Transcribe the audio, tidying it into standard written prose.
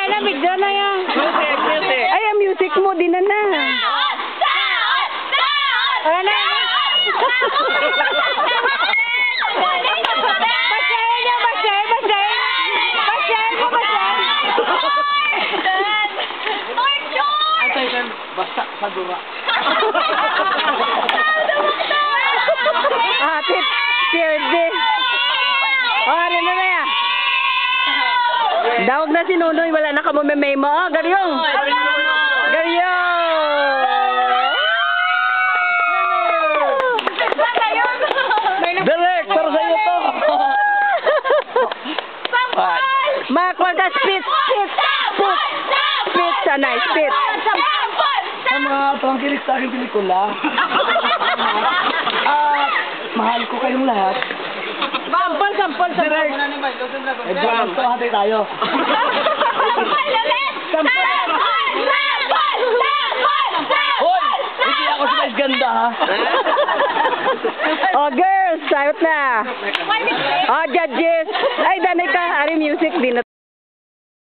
na, bigyan na yan. Music. Ay, ang music mo, di na na. Ano na? Basahin niya, basahin. Basta sa dura. Atit, siyerde. Ano na na yan? Dawag na si Nunoy, wala na kamumemay mo. Oh, garyong. Direct, para sa iyo to. Makwag ka, spit. Sanay, spit. Sa mga pangkilig sa aking pelikula, mahal ko kayong lahat. Sampol. Direct. Ito, hati tayo. Hoy! Hindi ako si Mas Ganda, ha? Oh, girls, sayot na. Oh, judges. Ay, danay ka. Ari music din.